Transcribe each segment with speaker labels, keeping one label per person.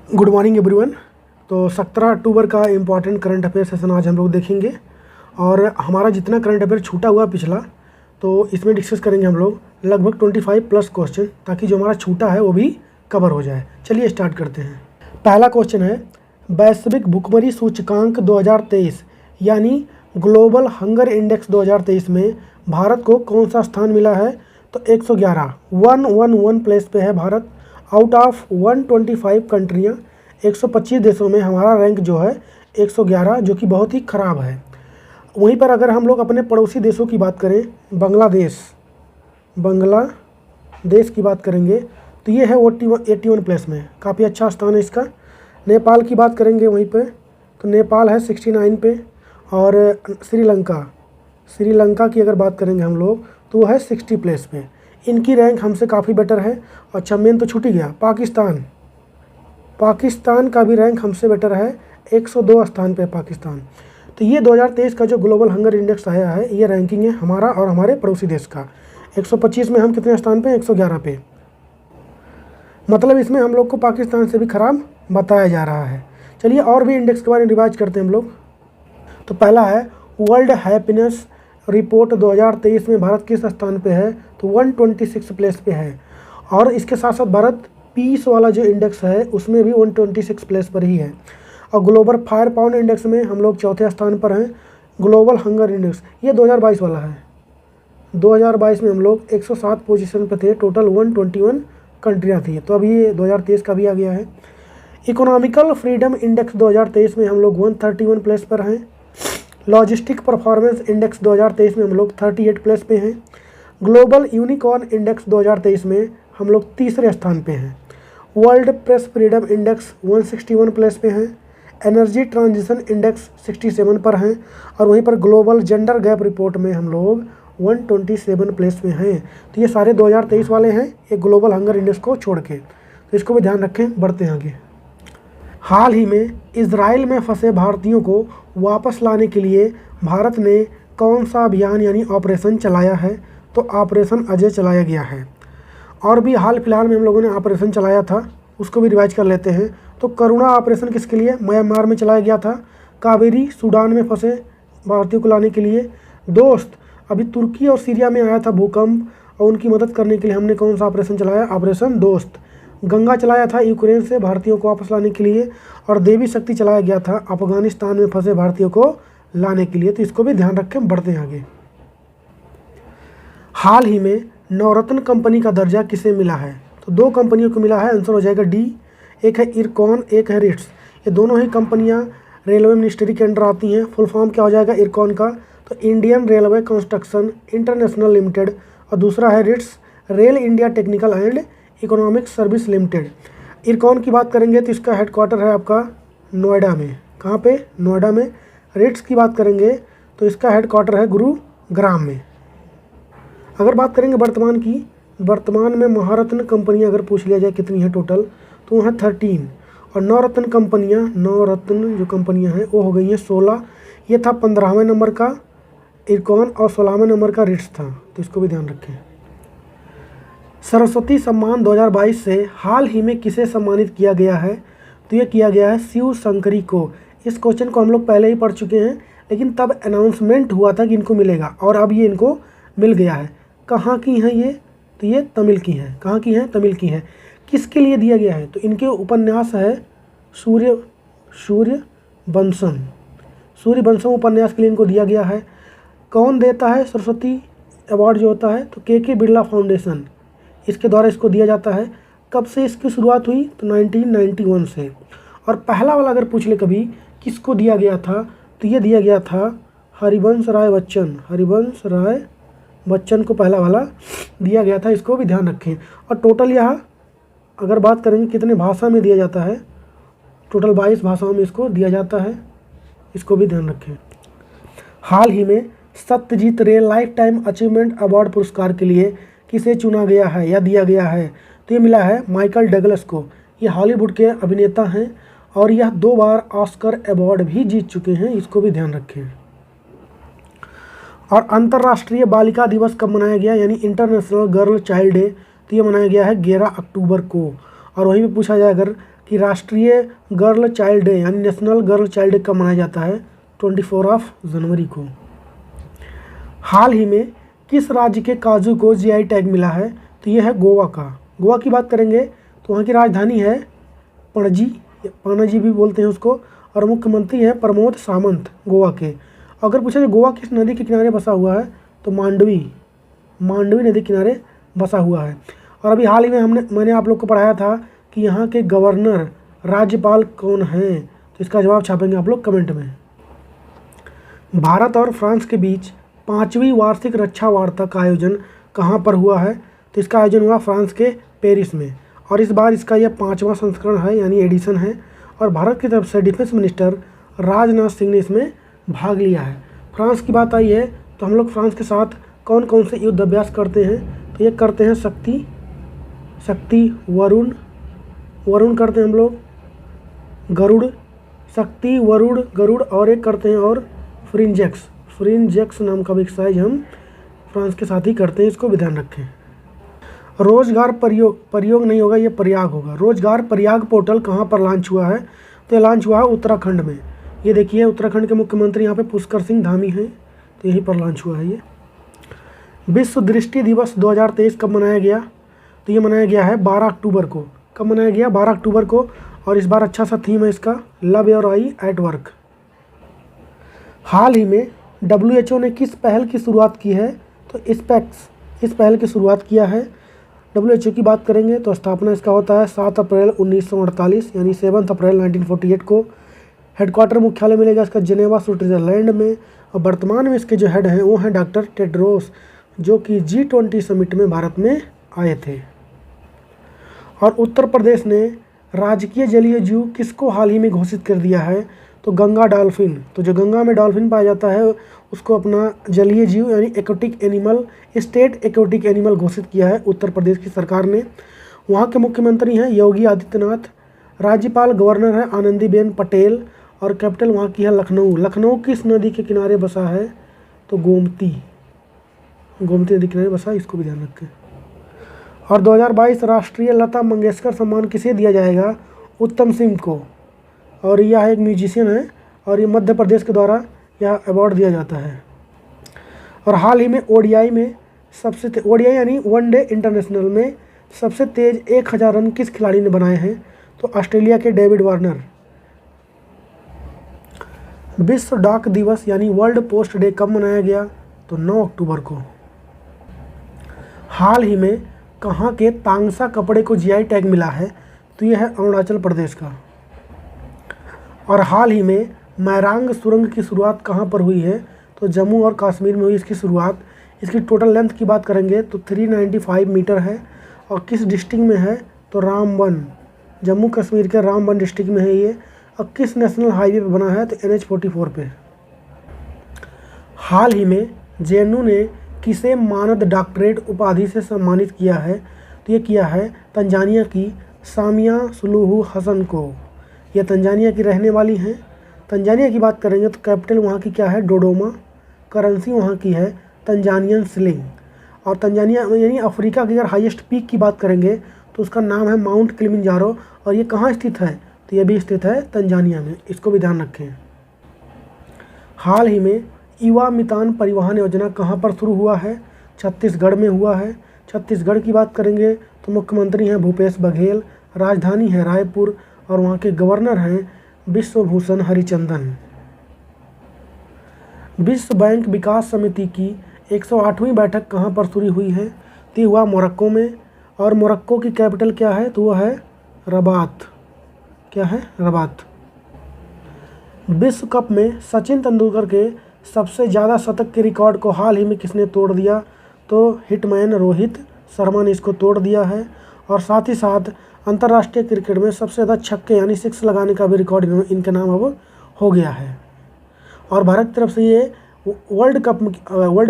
Speaker 1: Good morning everyone. तो 17 अक्टूबर का important current affair session आज हम लोग देखेंगे और हमारा जितना करंट अफेयर छूटा हुआ पिछला, तो इसमें डिस्कस करेंगे हम लोग लगभग 25 प्लस क्वेश्चन, ताकि जो हमारा छूटा है वो भी कवर हो जाए। चलिए स्टार्ट करते हैं। पहला क्वेश्चन है, वैश्विक भुखमरी सूचकांक 2023 यानी ग्लोबल हंगर इंडेक्स 2023 में भारत को कौन सा स्थान मिला है? तो 111 111 प्लेस पे है भारत। आउट ऑफ 125 कंट्रियाँ, 125 देशों में हमारा रैंक जो है 111, जो कि बहुत ही ख़राब है। वहीं पर अगर हम लोग अपने पड़ोसी देशों की बात करें, बांग्लादेश की बात करेंगे तो ये है 81 प्लेस में, काफ़ी अच्छा स्थान है इसका। नेपाल की बात करेंगे वहीं पे, तो नेपाल है 69 पे। और श्रीलंका की अगर बात करेंगे हम लोग तो वो है 60 प्लेस पे। इनकी रैंक हमसे काफ़ी बेटर है। अच्छा, मेन तो छूट ही गया, पाकिस्तान का भी रैंक हमसे बेटर है, 102 स्थान पे पाकिस्तान। तो ये 2023 का जो ग्लोबल हंगर इंडेक्स आया है, ये रैंकिंग है हमारा और हमारे पड़ोसी देश का। 125 में हम कितने स्थान पे? 111 पे। मतलब इसमें हम लोग को पाकिस्तान से भी ख़राब बताया जा रहा है। चलिए और भी इंडेक्स के बारे में रिवाइज करते हैं हम लोग। तो पहला है वर्ल्ड हैप्पीनेस रिपोर्ट 2023 में भारत किस स्थान पे है? तो 126 प्लेस पे है। और इसके साथ साथ भारत पीस वाला जो इंडेक्स है उसमें भी 126 प्लेस पर ही है। और ग्लोबल फायर पाउंड इंडेक्स में हम लोग चौथे स्थान पर हैं। ग्लोबल हंगर इंडेक्स ये 2022 वाला है। 2022 में हम लोग 107 पोजीशन पे थे, टोटल 121 कंट्रियाँ थी। तो अभी ये 2023 का भी आ गया है। इकोनॉमिकल फ्रीडम इंडेक्स 2023 में हम लोग 131 प्लेस पर हैं। लॉजिस्टिक परफॉर्मेंस इंडेक्स 2023 में हम लोग 38 प्लेस पे हैं। ग्लोबल यूनिकॉर्न इंडेक्स 2023 में हम लोग तीसरे स्थान पे हैं। World press freedom index 161 place पे हैं। एनर्जी ट्रांजिशन इंडेक्स 67 पर हैं। और वहीं पर ग्लोबल जेंडर गैप रिपोर्ट में हम लोग 127 प्लेस पे हैं। तो ये सारे 2023 वाले हैं, एक ग्लोबल हंगर इंडेक्स को छोड़ के, तो इसको भी ध्यान रखें। बढ़ते हैं आगे। हाल ही में इजराइल में फंसे भारतीयों को वापस लाने के लिए भारत ने कौन सा अभियान यानी ऑपरेशन चलाया है? तो ऑपरेशन अजय चलाया गया है। और भी हाल फिलहाल में हम लोगों ने ऑपरेशन चलाया था, उसको भी रिवाइज कर लेते हैं। तो करुणा ऑपरेशन किसके लिए? म्यांमार में चलाया गया था। कावेरी सूडान में फंसे भारतीयों को लाने के लिए। दोस्त, अभी तुर्की और सीरिया में आया था भूकंप, और उनकी मदद करने के लिए हमने कौन सा ऑपरेशन चलाया? ऑपरेशन दोस्त। गंगा चलाया था यूक्रेन से भारतीयों को वापस लाने के लिए। और देवी शक्ति चलाया गया था अफगानिस्तान में फंसे भारतीयों को लाने के लिए। तो इसको भी ध्यान रखें। बढ़ते हैं आगे। हाल ही में नवरत्न कंपनी का दर्जा किसे मिला है? तो दो कंपनियों को मिला है, आंसर हो जाएगा डी। एक है इरकॉन, एक है रिट्स। ये दोनों ही कंपनियां रेलवे मिनिस्ट्री के अंडर आती हैं। फुल फॉर्म क्या हो जाएगा इरकॉन का? तो Indian railway construction international limited. और दूसरा है RITES, rail India technical and economic service limited. IRCON की बात करेंगे तो इसका हेडक्वार्टर है आपका नोएडा में। कहाँ पे? नोएडा में। रिट्स की बात करेंगे तो इसका हेडक्वार्टर है गुरुग्राम में। अगर बात करेंगे वर्तमान की, वर्तमान में महारत्न कंपनियां अगर पूछ लिया जाए कितनी है टोटल, तो वो है 13। और नवरत्न जो कंपनियां हैं वो हो गई हैं 16। ये था 15वें नंबर का इरकॉन और 16वें नंबर का रिट्स था। तो इसको भी ध्यान रखें। सरस्वती सम्मान 2022 से हाल ही में किसे सम्मानित किया गया है? तो ये किया गया है शिव शंकरी को। इस क्वेश्चन को हम लोग पहले ही पढ़ चुके हैं, लेकिन तब अनाउंसमेंट हुआ था कि इनको मिलेगा, और अब ये इनको मिल गया है। कहाँ की हैं ये? तो ये तमिल की हैं। कहाँ की हैं? तमिल की हैं। किसके लिए दिया गया है? तो इनके उपन्यास है सूर्यवंशम उपन्यास के लिए इनको दिया गया है। कौन देता है सरस्वती अवार्ड जो होता है? तो के बिरला फाउंडेशन, इसके द्वारा इसको दिया जाता है। कब से इसकी शुरुआत हुई? तो 1991 से। और पहला वाला अगर पूछ ले कभी किसको दिया गया था, तो ये दिया गया था हरिवंश राय बच्चन को पहला वाला दिया गया था। इसको भी ध्यान रखें। और टोटल यहाँ अगर बात करेंगे कितने भाषा में दिया जाता है, टोटल 22 भाषाओं में इसको दिया जाता है। इसको भी ध्यान रखें। हाल ही में सत्यजीत रे लाइफ टाइम अचीवमेंट अवार्ड पुरस्कार के लिए किसे चुना गया है या दिया गया है? तो ये मिला है माइकल डगलस को। ये हॉलीवुड के अभिनेता हैं और यह 2 बार ऑस्कर अवार्ड भी जीत चुके हैं। इसको भी ध्यान रखें। और अंतर्राष्ट्रीय बालिका दिवस कब मनाया गया, यानी इंटरनेशनल गर्ल चाइल्ड डे? तो ये मनाया गया है 11 अक्टूबर को। और वहीं पे पूछा जाए अगर कि राष्ट्रीय गर्ल चाइल्ड डे यानी नेशनल गर्ल चाइल्ड डे कब मनाया जाता है? 24 जनवरी को। हाल ही में किस राज्य के काजू को जीआई टैग मिला है? तो ये है गोवा का। गोवा की बात करेंगे तो वहाँ की राजधानी है पणजी, पणजी भी बोलते हैं उसको, और मुख्यमंत्री हैं प्रमोद सावंत गोवा के। अगर पूछा जाए गोवा किस नदी के किनारे बसा हुआ है तो मांडवी नदी किनारे बसा हुआ है। और अभी हाल ही में मैंने आप लोग को पढ़ाया था कि यहाँ के गवर्नर राज्यपाल कौन हैं, तो इसका जवाब छापेंगे आप लोग कमेंट में। भारत और फ्रांस के बीच 5वीं वार्षिक रक्षा वार्ता का आयोजन कहाँ पर हुआ है? तो इसका आयोजन हुआ फ्रांस के पेरिस में, और इस बार इसका यह 5वां संस्करण है यानी एडिशन है। और भारत की तरफ से डिफेंस मिनिस्टर राजनाथ सिंह ने इसमें भाग लिया है। फ्रांस की बात आई है तो हम लोग फ्रांस के साथ कौन कौन से युद्ध अभ्यास करते हैं? तो ये करते हैं शक्ति, वरुण करते हैं हम लोग, गरुड़, शक्ति, वरुण, गरुड़, और एक करते हैं और फ्रिंजेक्स नाम का भी एक्सरसाइज हम फ्रांस के साथ ही करते हैं, इसको भी ध्यान रखें। रोजगार प्रयोग नहीं होगा, ये प्रयाग होगा। रोजगार प्रयाग पोर्टल कहाँ पर लॉन्च हुआ है? तो ये लॉन्च हुआ है उत्तराखंड में। ये देखिए उत्तराखंड के मुख्यमंत्री यहाँ पे पुष्कर सिंह धामी हैं, तो यहीं पर लॉन्च हुआ है ये। विश्व दृष्टि दिवस 2023 कब मनाया गया? तो ये मनाया गया है 12 अक्टूबर को। कब मनाया गया? 12 अक्टूबर को। और इस बार अच्छा सा थीम है इसका, love your eye at work. हाल ही में WHO ने किस पहल की शुरुआत की है? तो इस पहल की शुरुआत किया है। WHO की बात करेंगे तो स्थापना इसका होता है 7 अप्रैल 1948 यानी 7 अप्रैल 1948 को। हेडक्वार्टर मुख्यालय मिलेगा इसका जेनेवा स्विट्जरलैंड में। और वर्तमान में इसके जो हेड हैं वो हैं डॉक्टर टेड्रोस, जो कि G20 समिट में भारत में आए थे। और उत्तर प्रदेश ने राजकीय जलीय जीव किसको हाल ही में घोषित कर दिया है? तो गंगा डॉल्फिन। तो जो गंगा में डॉल्फिन पाया जाता है उसको अपना जलीय जीव यानी aquatic animal, state aquatic animal घोषित किया है उत्तर प्रदेश की सरकार ने। वहाँ के मुख्यमंत्री हैं योगी आदित्यनाथ, राज्यपाल गवर्नर है आनंदीबेन पटेल, और कैपिटल वहाँ की है लखनऊ। लखनऊ किस नदी के किनारे बसा है? तो गोमती नदी के किनारे बसा है, इसको भी ध्यान रखें। और 2022 राष्ट्रीय लता मंगेशकर सम्मान किसे दिया जाएगा? उत्तम सिंह को। और यह एक म्यूजिशियन है और ये मध्य प्रदेश के द्वारा यह अवार्ड दिया जाता है। और हाल ही में ओडीआई में ओडीआई यानी वनडे इंटरनेशनल में सबसे तेज 1000 रन किस खिलाड़ी ने बनाए हैं? तो ऑस्ट्रेलिया के डेविड वार्नर। विश्व डाक दिवस यानी वर्ल्ड पोस्ट डे कब मनाया गया? तो 9 अक्टूबर को। हाल ही में कहाँ के तांगसा कपड़े को जीआई टैग मिला है? तो यह है अरुणाचल प्रदेश का। और हाल ही में मैरांग सुरंग की शुरुआत कहाँ पर हुई है? तो जम्मू और कश्मीर में हुई इसकी शुरुआत। इसकी टोटल लेंथ की बात करेंगे तो 395 मीटर है। और किस डिस्ट्रिक्ट में है? तो रामबन, जम्मू कश्मीर के रामबन डिस्ट्रिक्ट में है ये। और किस नेशनल हाईवे पे बना है? तो NH-44 पे। हाल ही में जेएनयू ने किसे मानद डॉक्टरेट उपाधि से सम्मानित किया है? तो ये किया है तंजानिया की सामिया सुलूहू हसन को। यह तंजानिया की रहने वाली हैं। तंजानिया की बात करेंगे तो कैपिटल वहाँ की क्या है? डोडोमा। करेंसी वहाँ की है तंजानियन शिलिंग। और तंजानिया यानी अफ्रीका की अगर हाईएस्ट पीक की बात करेंगे तो उसका नाम है माउंट किलिमंजारो। और ये कहाँ स्थित है? तो ये भी स्थित है तंजानिया में, इसको भी ध्यान रखें। हाल ही में युवा मितान परिवहन योजना कहाँ पर शुरू हुआ है? छत्तीसगढ़ में हुआ है। छत्तीसगढ़ की बात करेंगे तो मुख्यमंत्री हैं भूपेश बघेल, राजधानी है रायपुर, और वहाँ के गवर्नर हैं विश्वभूषण हरिचंदन। विश्व बैंक विकास समिति की 108वीं बैठक कहाँ पर शुरू हुई है? तो हुआ मोरक्को में। और मोरक्को की कैपिटल क्या है? तो वह है रबात। क्या है? रबात। विश्व कप में सचिन तेंदुलकर के सबसे ज़्यादा शतक के रिकॉर्ड को हाल ही में किसने तोड़ दिया? तो हिटमैन रोहित शर्मा ने इसको तोड़ दिया है। और साथ ही साथ अंतर्राष्ट्रीय क्रिकेट में सबसे ज़्यादा छक्के यानी 6 लगाने का भी रिकॉर्ड इनके नाम अब हो गया है। और भारत की तरफ से ये वर्ल्ड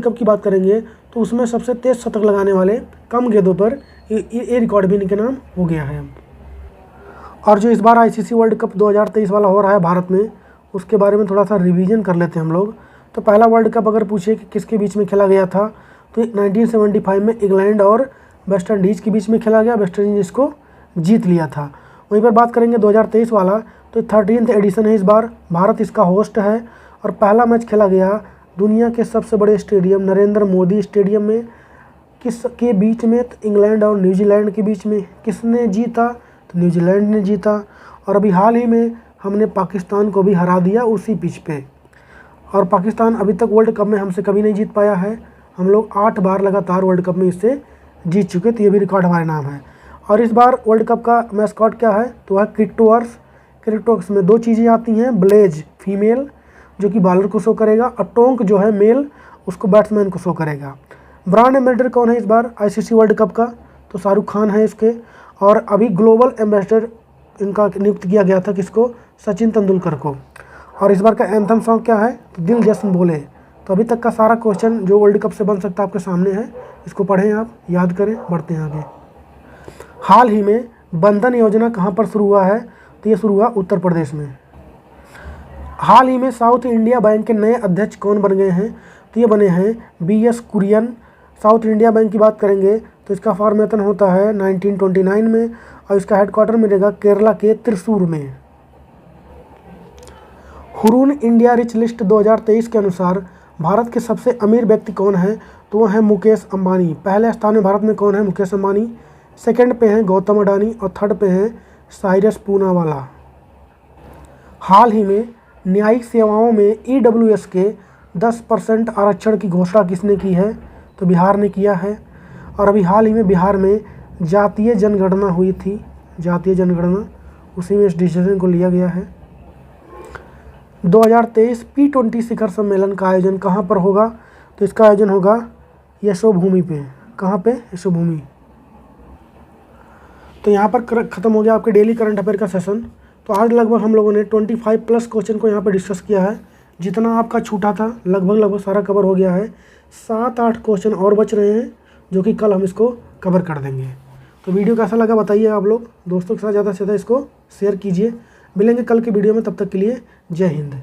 Speaker 1: कप की बात करेंगे तो उसमें सबसे तेज शतक लगाने वाले कम गेंदों पर ये रिकॉर्ड भी इनके नाम हो गया है। और जो इस बार ICC वर्ल्ड कप 2023 वाला हो रहा है भारत में, उसके बारे में थोड़ा सा रिवीजन कर लेते हैं हम लोग। तो पहला वर्ल्ड कप अगर पूछे कि किसके बीच में खेला गया था तो 1975 में इंग्लैंड और वेस्ट इंडीज़ के बीच में खेला गया। वेस्ट इंडीज़ को जीत लिया था। वहीं पर बात करेंगे 2023 वाला, तो 13th एडिशन है इस बार, भारत इसका होस्ट है और पहला मैच खेला गया दुनिया के सबसे बड़े स्टेडियम नरेंद्र मोदी स्टेडियम में किस के बीच में, तो इंग्लैंड और न्यूजीलैंड के बीच में। किसने जीता, तो न्यूजीलैंड ने जीता। और अभी हाल ही में हमने पाकिस्तान को भी हरा दिया उसी पिच पे। और पाकिस्तान अभी तक वर्ल्ड कप में हमसे कभी नहीं जीत पाया है, हम लोग 8 बार लगातार वर्ल्ड कप में इससे जीत चुके, तो ये भी रिकॉर्ड हमारे नाम है। और इस बार वर्ल्ड कप का मैस्कॉट क्या है, तो वह क्रिकेटर्स। क्रिकेटर्स में 2 चीज़ें आती हैं, ब्लेज फीमेल जो कि बॉलर को शो करेगा, और टोंक जो है मेल उसको बैट्समैन को शो करेगा। ब्रांड एम्बेसडर कौन है इस बार आईसीसी वर्ल्ड कप का, तो शाहरुख खान है इसके। और अभी ग्लोबल एम्बेसडर इनका नियुक्त किया गया था किसको, सचिन तेंदुलकर को। और इस बार का एंथम सॉन्ग क्या है, तो दिल जश्न बोले। तो अभी तक का सारा क्वेश्चन जो वर्ल्ड कप से बन सकता है आपके सामने है, इसको पढ़ें आप, याद करें, बढ़ते हैं आगे। हाल ही में बंधन योजना कहाँ पर शुरू हुआ है, तो ये शुरू हुआ उत्तर प्रदेश में। हाल ही में साउथ इंडिया बैंक के नए अध्यक्ष कौन बन गए हैं, तो ये बने हैं BS Kurian. South India Bank की बात करेंगे तो इसका फॉर्मेशन होता है 1929 में और इसका हेडक्वार्टर मिलेगा केरला के त्रिशूर में। हुरून इंडिया रिच लिस्ट 2023 के अनुसार भारत के सबसे अमीर व्यक्ति कौन है, तो वो है मुकेश अंबानी। पहले स्थान में भारत में कौन है, मुकेश अंबानी। सेकंड पे हैं गौतम अडानी और थर्ड पे हैं साइरस पूनावाला। हाल ही में न्यायिक सेवाओं में EWS के 10% आरक्षण की घोषणा किसने की है, तो बिहार ने किया है। और अभी हाल ही में बिहार में जातीय जनगणना हुई थी, जातीय जनगणना, उसी में इस डिसीजन को लिया गया है। 2023 P20 शिखर सम्मेलन का आयोजन कहाँ पर होगा, तो इसका आयोजन होगा यशोभूमि पे। कहाँ पे, यशोभूमि। तो यहाँ पर ख़त्म हो गया आपके डेली करंट अफेयर का सेशन। तो आज लगभग हम लोगों ने 25+ क्वेश्चन को यहाँ पर डिस्कस किया है। जितना आपका छूटा था लगभग सारा कवर हो गया है। 7-8 क्वेश्चन और बच रहे हैं जो कि कल हम इसको कवर कर देंगे। तो वीडियो कैसा लगा बताइए आप लोग, दोस्तों के साथ ज़्यादा से ज़्यादा इसको शेयर कीजिए। मिलेंगे कल के वीडियो में, तब तक के लिए जय हिंद।